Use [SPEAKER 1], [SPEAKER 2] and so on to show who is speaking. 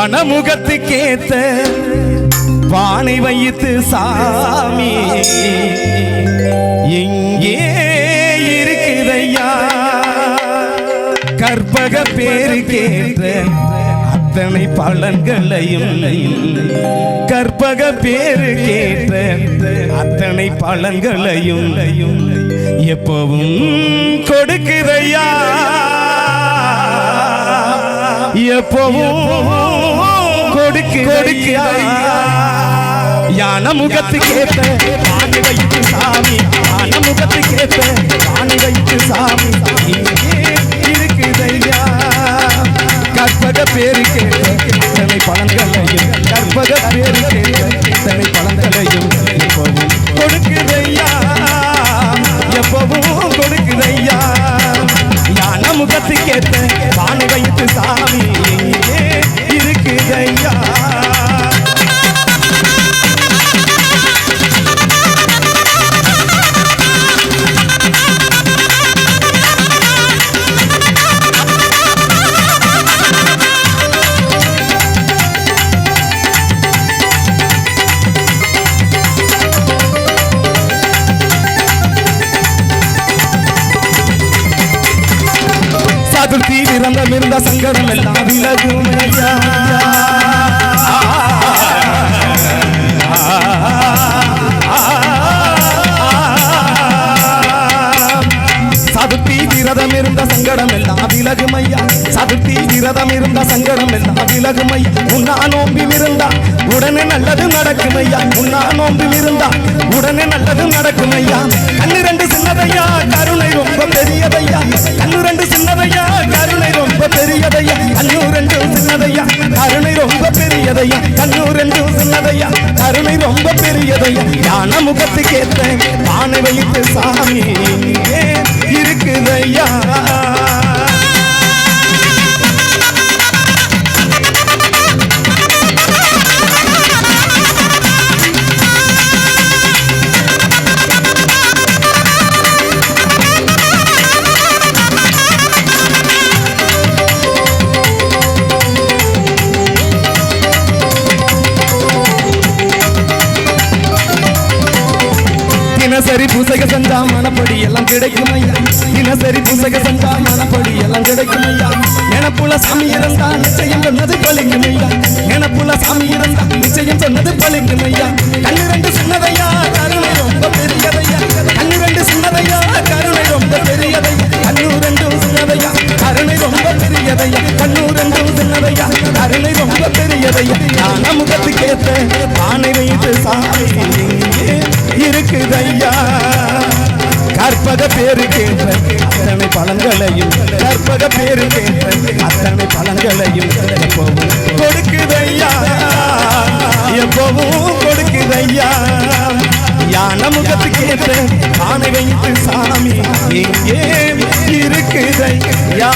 [SPEAKER 1] யான முகத்துக்கேத்த பானை வைத்து சாமி எங்கே இருக்குதையா கற்பக பேரு கேட்ட அத்தனை பலன்களையும் கற்பக பேரு கேட்ட அத்தனை பலன்களையும் எப்பவும் கொடுக்குதையா எப்பவும் கொடுக்குதையா யான முகத்துக்கேத்த பானை வைத்து சாமி யான முகத்துக்கேத்த பானை வைத்து சாமி இங்கே இருக்குதையா கற்பக பேரு கேட்ட இத்தனை பலன்களையும் கற்பக பேரு கேட்ட இத்தனை பலன்களையும் எப்பவும் கொடுக்குதையா எப்பவும் கொடுக்குதையா யான முகத்துக்கேத்த பானை வைத்து சாமி இங்கே இருக்குதையா சதுர்த்தி விரதம் இருந்த சங்கடம் எல்லாம் விலகுமையா சதுர்த்தி விரதம் இருந்த சங்கடம் எல்லாம் விலகுமையா சதுர்த்தி விரதம் இருந்த சங்கடம் எல்லாம் விலகுமையா உன்னா நோம்பில் இருந்தா உடனே நல்லது நடக்குமையா உன்னா நோம்பில் இருந்தா உடனே நல்லது நடக்குமையா கண்ணு ரெண்டு சின்னதையா கருணை ரொம்ப பெரியதையா கண்ணு ரெண்டு சின்னதையா கருணை ரொம்ப பெரியதையா கண்ணு ரெண்டு சின்னதையா கருணை ரொம்ப பெரியதையா கண்ணு ரெண்டு சின்னதையா கருணை ரொம்ப பெரியதையா யான முகத்துக்கேத்த பானை வைத்து சாமி இருக்குதையா தினசரி பூசக செஞ்சா மனப்படி எல்லாம் கிடைக்கும் ஐயா தினசரி பூசக செஞ்சா மனப்படி எல்லாம் கிடைக்கும் ஐயா எனப்புல சாமி இருந்தா நிச்சயம் சொன்னது பலிக்கும் ஐயா எனப்புல சாமி இருந்தா நிச்சயம் சொன்னது பலிக்கும் ஐயா கண்ணு ரெண்டு சின்னதையா கருணை ரொம்ப பெரியதையா கண்ணு ரெண்டு சின்னதையா கருணை ரொம்ப பெரியதையா கண்ணு ரெண்டு சின்னதையா கருணை ரொம்ப பெரியதையா கண்ணு ரெண்டு சின்னதையா கருணை ரொம்ப பெரியதையா யான முகத்துக்கேத்த பானை வைத்து சாமி இருக்குதையா கற்பக பேரு கேட்ட அத்தனை பலன்களையும் கற்பக பேரு கேட்ட அத்தனை பலன்களையும் எப்பவும் கொடுக்குதையா எப்பவும் கொடுக்குதையா யான முகத்துக்கேத்த பானை வைத்து சாமி எங்கே இருக்குதையா